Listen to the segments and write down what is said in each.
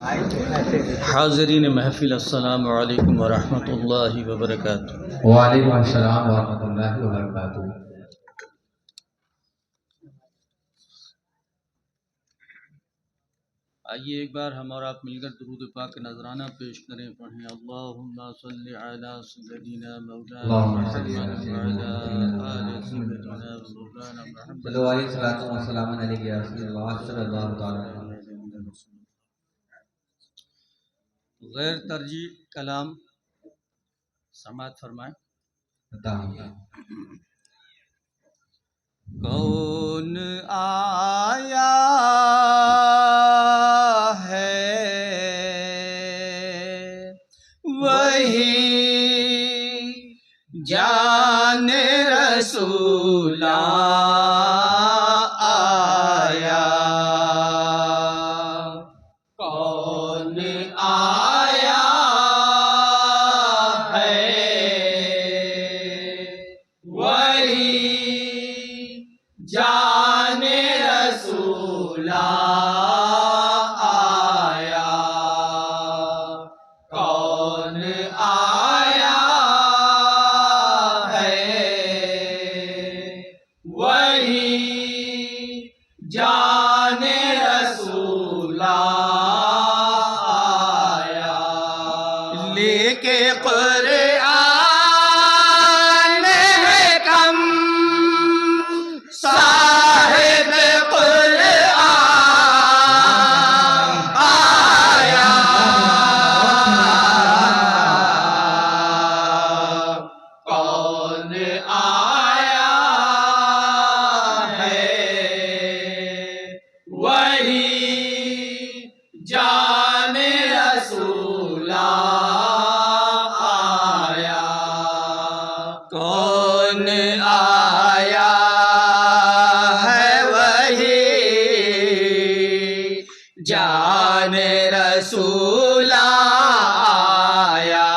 حاضرین محفل السلام علیکم ورحمۃ اللہ وبرکاتہ۔ وعلیکم السلام ورحمۃ اللہ وبرکاتہ۔ آئیے ایک بار ہم اور آپ مل کر درود پاک نذرانہ پیش کریں، پڑھیں اللہم صلی علی سیدنا مولانا محمد وعلی آل سیدنا مولانا محمد صلو علیہ وسلم علیہ یا رسول اللہ صلی اللہ تعالی علیہ وسلم۔ غیر ترجیح کلام سماعت فرمائیں۔ کون آیا ہے وہی جان رسولا آیا، کون آیا ہے وہی جان رسولا آیا، کون آیا ہے وہی جان رسولا آیا، لے کے قرآن ہے کم صاحب قرآن آیا، کون آیا ہے وہی جان رسولا آیا، کون آیا ہے وہی جان رسولا آیا،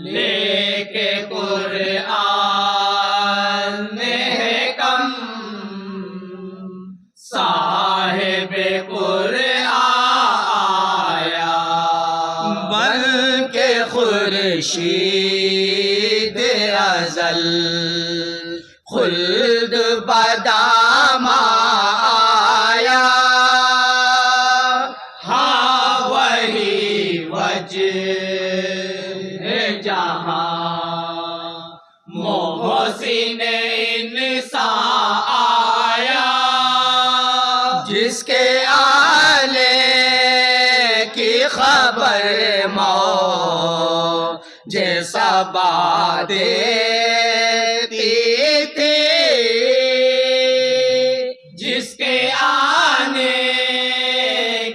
لے کے قرآن ہے کم صاحب قرآن آیا، بن کے خورشید ازل خلد بدام آیا، ہاں وہی وجہ جہاں محسن انسان آیا، جس کے آنے کی خبر موت جیسا بات دیتی تھی، جس کے آنے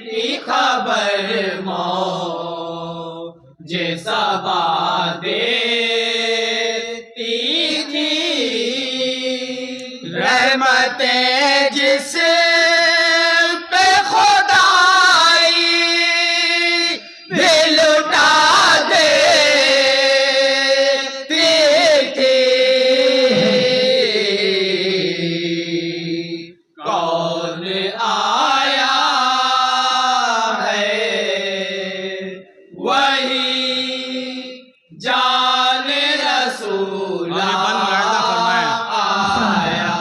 کی خبر موت جیسا بات دیتی تھی، رحمتیں جس پہ خدائی بھی لٹا دیتی تھی، کون آیا ہے وہی جان رسولا آیا،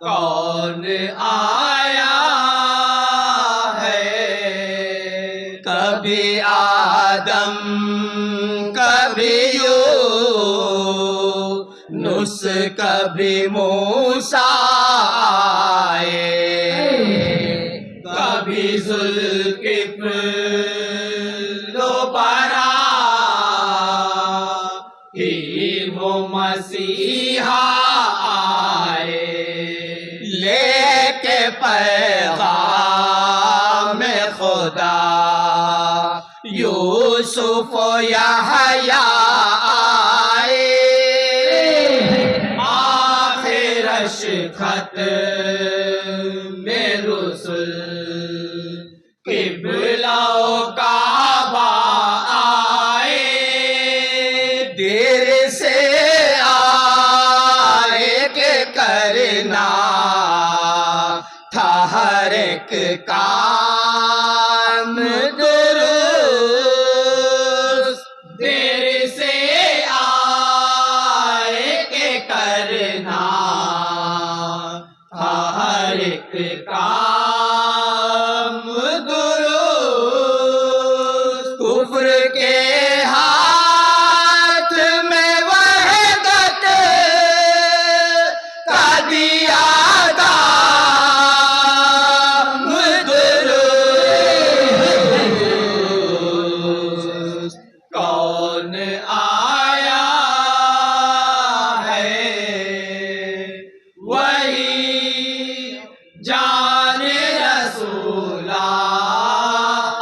کون آیا ہے، کبھی آدم کبھی یونس کبھی موسیٰ آئے، کبھی ذوالکفل و براہیم و مسیحا آئے، لے کے پیغام خدا یوسف و یحییٰ آئے، آخر اشخط میں رسل قبلہ و کعبہ آئے، دیر سے آئے کہ کرنا تھا ہر ایک کا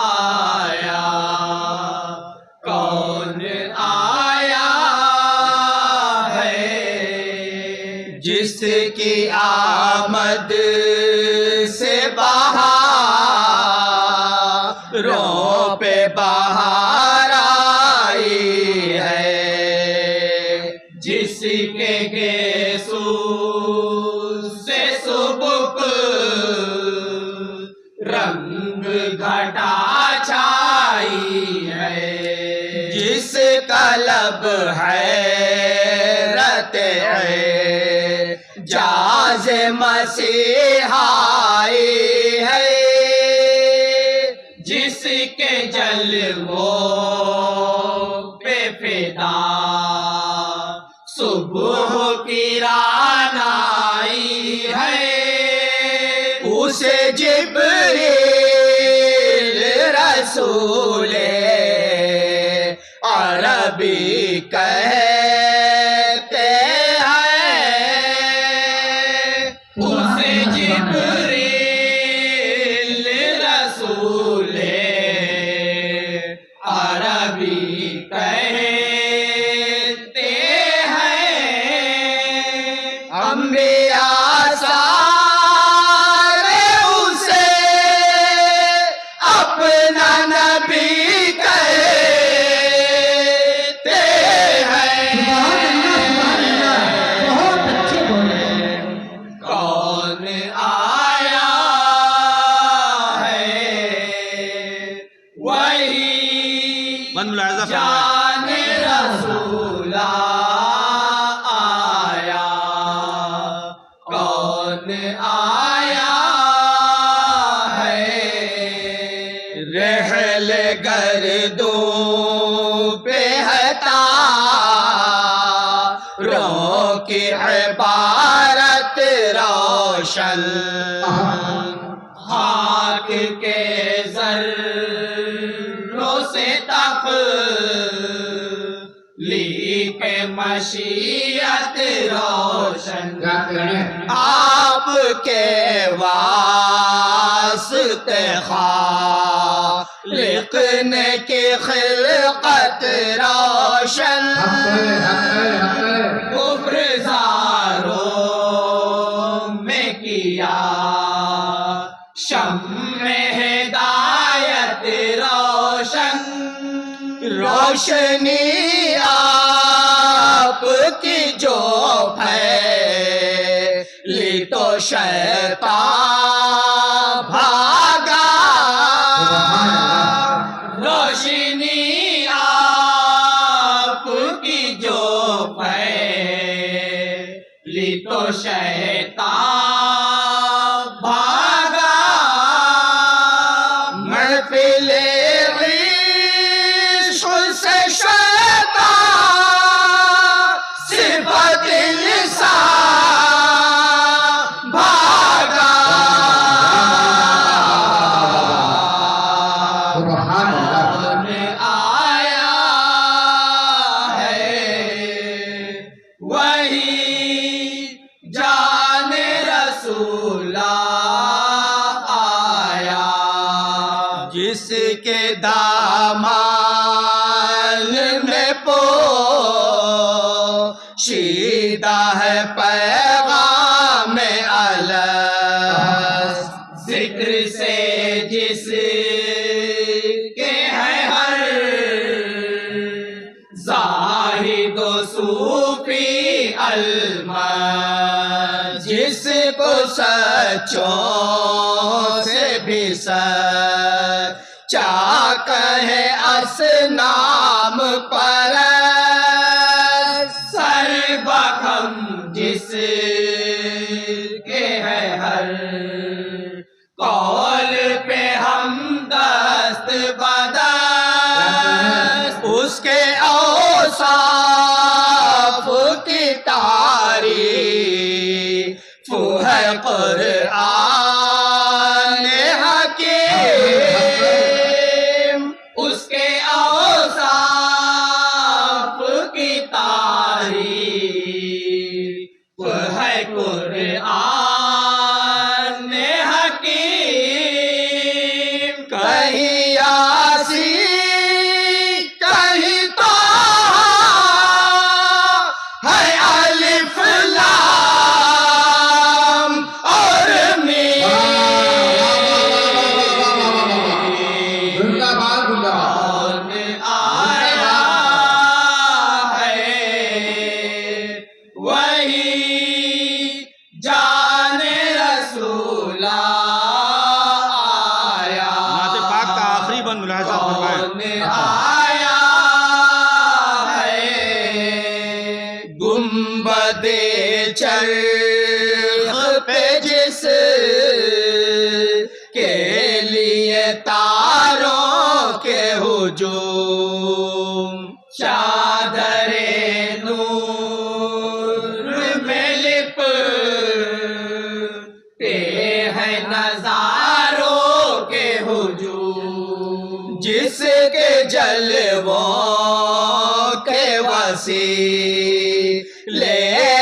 آیا، کون آیا ہے جس کی آمد سے بہاروں پہ بہار آئی ہے، جس کے گیسو سے سبک رنگ گھٹا چھائی ہے، جس کا لب حیرت ہے جاز مسیحائی ہے، جس کے جلووں پہ فدا صبح کی رانائی ہے، اسے جبریل رسول عربی کہتے ہیں، اسے جبریل رسول عربی کہتے ہیں، انبیاء سارے اسے اپنا نبی کہتے ہیں۔ بہت اچھے بولے۔ کون آیا ہے وہی من ملاحظہ جان رسول آیا، کون آیا ہے رحل گردوں پہ رو کی عبارت روشن، خاک کے ذروں سے تخلیق مشیت روشن، آپ کے واسطے خالق نے کی خلقت روشن، کفر زاروں میں کیا شمع ہدایت روشن، روشنی آپ کی جو پھیلی تو شیطان بھاگا، روشنی آپ کی جو پھیلی تو شیطان بھاگا، محفل عشق سے شیطان صفت لسان بھاگا، سبحان اللہ۔ کون آیا ہے وہی جان رسول آیا، جس کے دامن میں پوشیدہ ہے پیغام الست، ذکر سے جس کے ہے ہر زاہد و صوفی المست، جس کو سچوں سے بھی سچا کہے اصنام پرست، سر بخم جس کے ہے ہر قول پہ ہم دست بدست، اس کے اوصاف کی تعریف ہے قرآن حکیم، اس کے اوصاف کہیں یاسی کہیں تو ہے الف لام اور گنبد چرخ پہ جس کے لیے تاروں کے ہجوم چادر نور میں لپٹے ہیں نظاروں کے ہجوم جس کے جلووں کے وسیع لے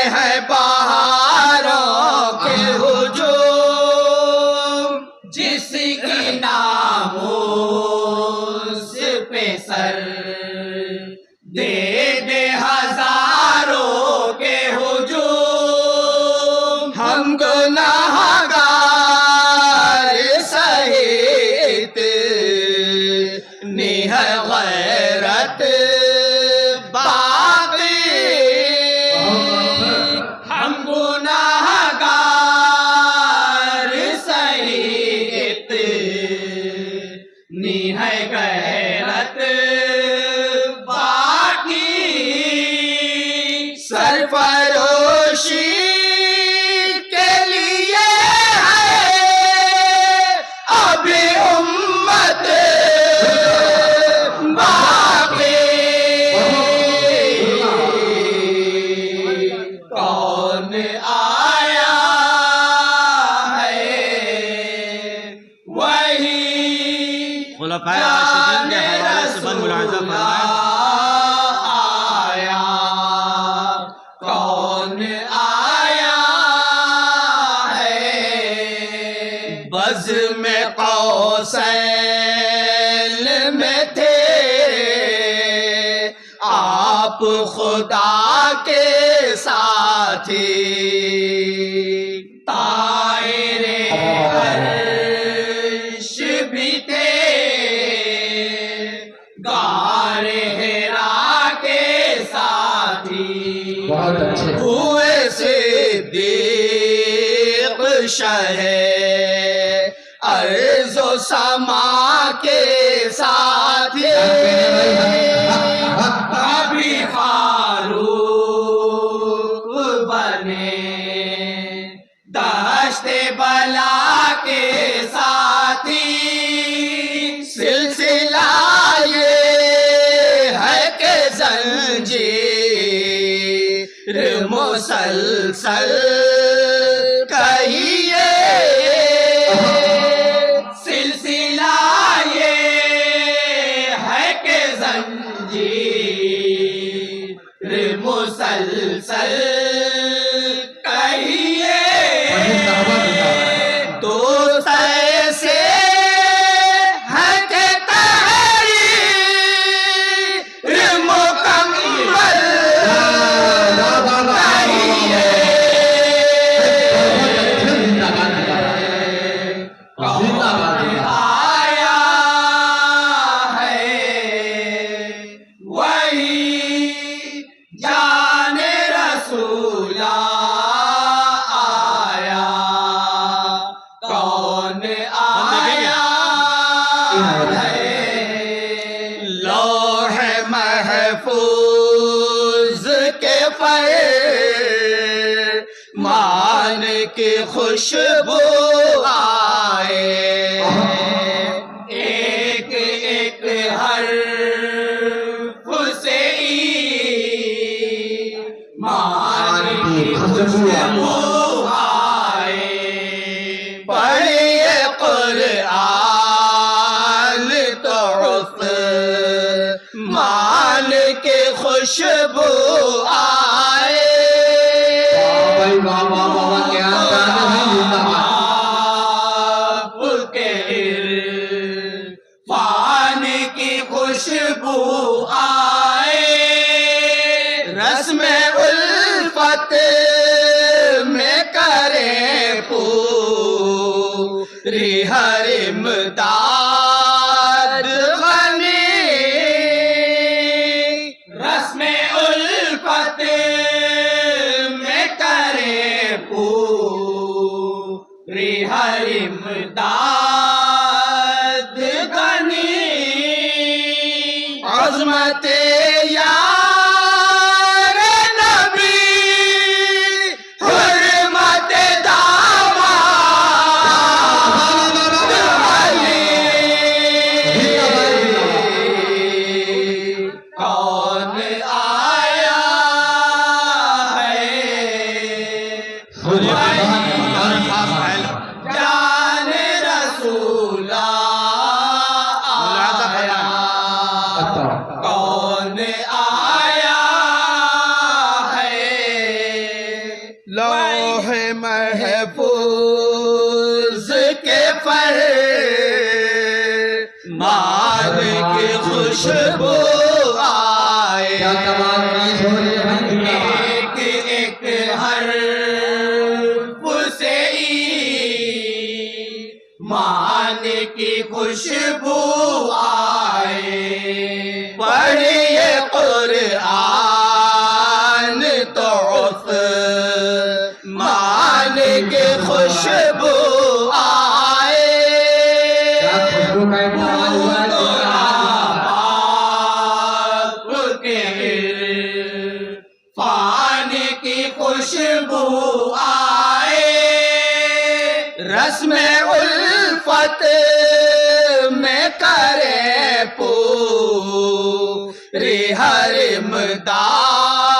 ہیں بہاروں کے ہجوم جس کی ناموس پہ سر دے دے ہزاروں کے ہجوم ہم گناہگار سہیت نیہ غیرت سرفروشی کے لیے ہے ابھی امت باقی کون آیا ہے وہی خلفائے راشدین کے حوالے سے بن ملاحظہ فرمائیں بزم قوسین میں تھے آپ خدا کے ساتھی طائر عرش بھی تھے غار حرا کے ساتھی ہوئے صدیق شہ ارض و سما کے ساتھی کبھی فاروق بنے دشت بلا کے ساتھی سلسلہ یہ ہے کہ زنجیر مسلسل کہیے مسلسل کہیے دوست ایسے ہیں کہ تحریر مکمل کہیے کون آیا ہے وہی جان رسول آیا کون آیا ہے لوح محفوظ کے فرمان کی خوشبو آئے ایک ایک حرف سے خوشبو آئے پڑھیے قرآن تو عثمان کے خوشبو آئے آپ کے خوشبو آئے رسم الفت میں کرے پوری ہر امداد غنی رسم الفت میں کرے پوری ہر امداد غنی عظمت یار نبی حرمت داماد علی کون آیا ہے جان رسول آیا کون آیا ہے لوح محفوظ کے پر مال کی خوشبو آئے ایک ایک حرف سے مان کی خوشبو آئے پڑھیے قرآن تو مان کی خوشبو آئے آپ کے عرفان کی خوشبو آئے رسم الفت میں کرے پوری ہر امداد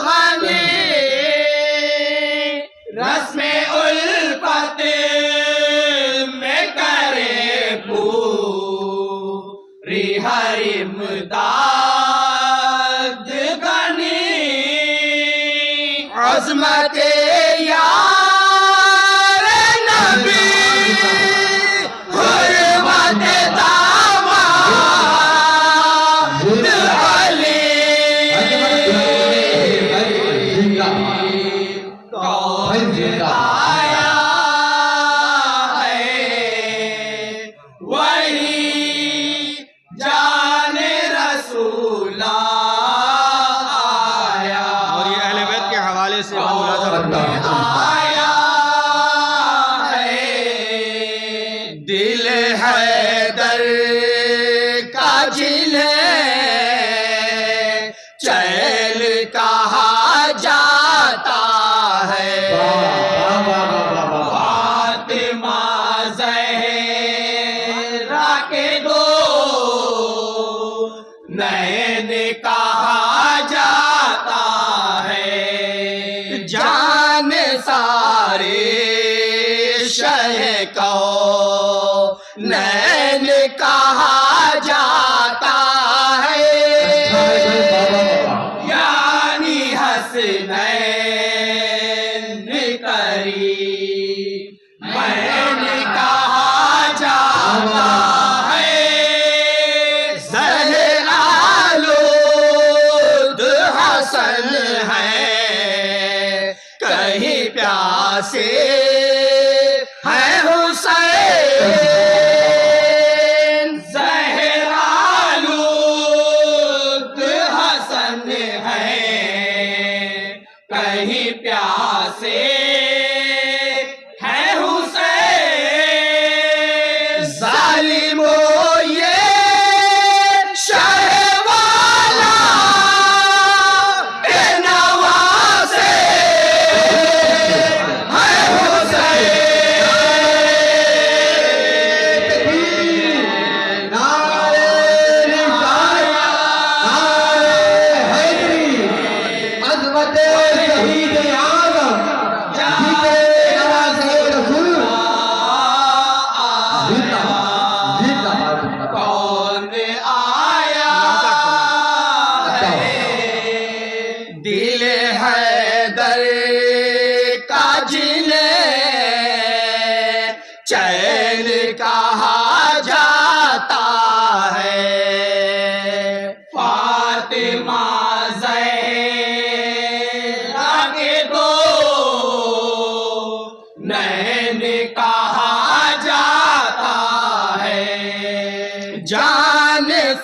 غنی رسم الفت میں کرے پوری ہر امداد غنی عظمت یار نبی حرمت داماد علی کون آیا ہے وہی جان رسول آیا اور یہ اہل بیت کے حوالے سے آیا ہے دل حیدر کا جنہیں چیل کہا جاتا ہے فاطمہ زہرا کے دو نین کہا جاتا ہے جان سارے شہ کو نین کہا جاتا ہے یعنی حسنین قریب میں کہا جاتا ہے زہرا لو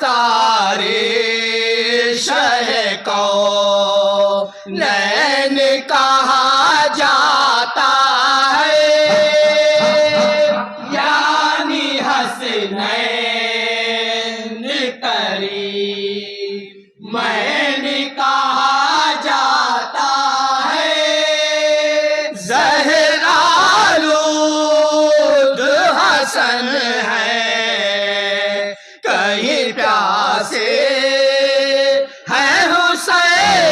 سارے شہ کونین کہا جاتا ہے، یعنی حسنین کریمین کہا جاتا ہے، زہرآلود حسن ہے، کہیں پیاسے ہے حسین،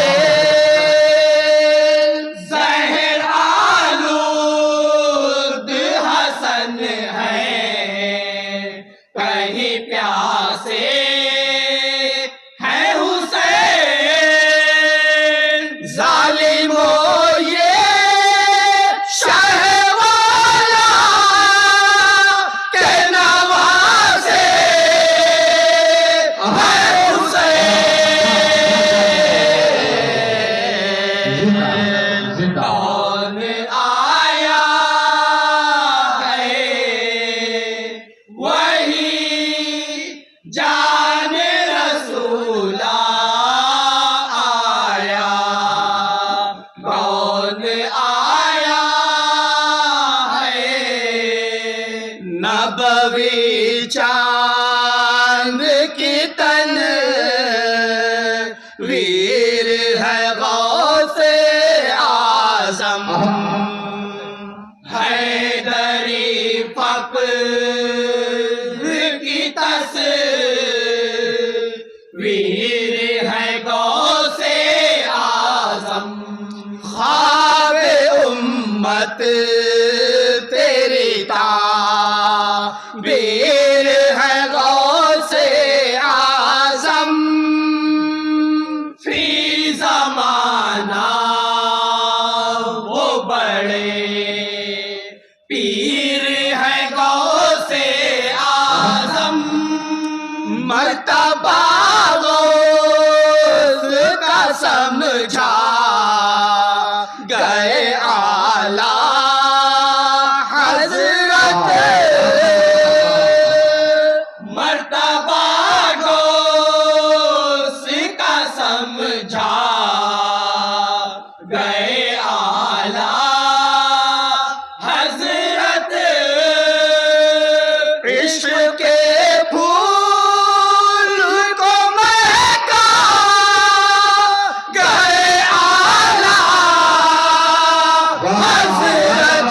زہرآلود حسن ہے، کہیں پیاسے ہے حسین، ظالموں یہ شہ والا کے نوازے ہے حسین، کون آیا ہے وہی جان رسولہ آیا، کون آیا ہے نبوی چاند کی تنویر ہے غوث اعظم، حیدری فقر کی تصویر ہے غوث اعظم، خواب امت تیری تعبیر ہے غوث اعظم، فی زمانہ وہ بڑے پیر ہے غوث اعظم، مرتبہ غوث کا سمجھا گئے اعلیٰ حضرت، مرتبہ غوث کا سمجھا گئے اعلیٰ حضرت، عشق کے پھول کو مہکا گئے اعلیٰ حضرت،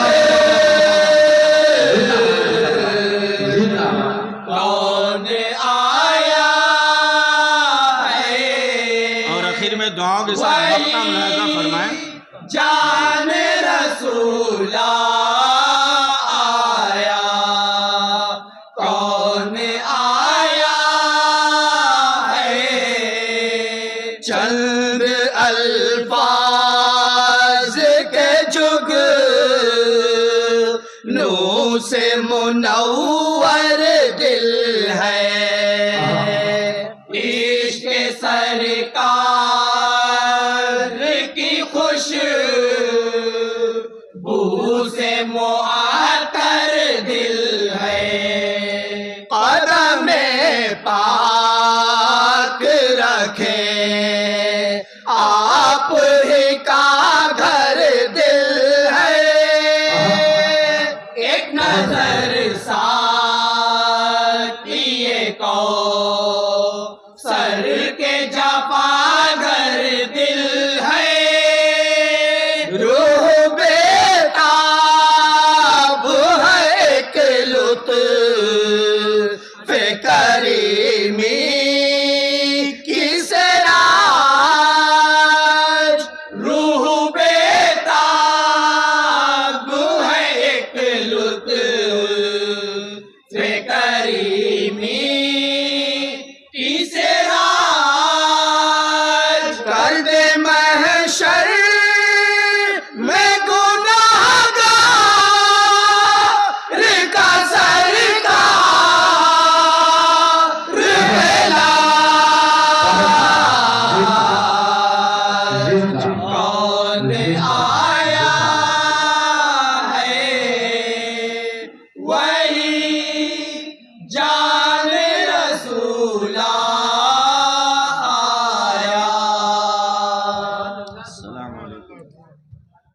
کون آیا ہے اور آخر میں دعاؤں کے ساتھ مقطع ملاحظہ فرمائیں۔ جان رسولہ آیا، کون آیا ہے چند الفاظ کے جگ نو سے منور دل ہے، عشق سرکار کی خوشبو سے معطر دل ہے، قدم پاک رکھے آپ ہی کا گھر دل ہے، ایک نظر ساتھیے کو سر کے جفاگر دل ہے، روح بیتاب ہے ایک لطف کریمی کی سراج، روح بیتاب ہے ایک لطف کریمی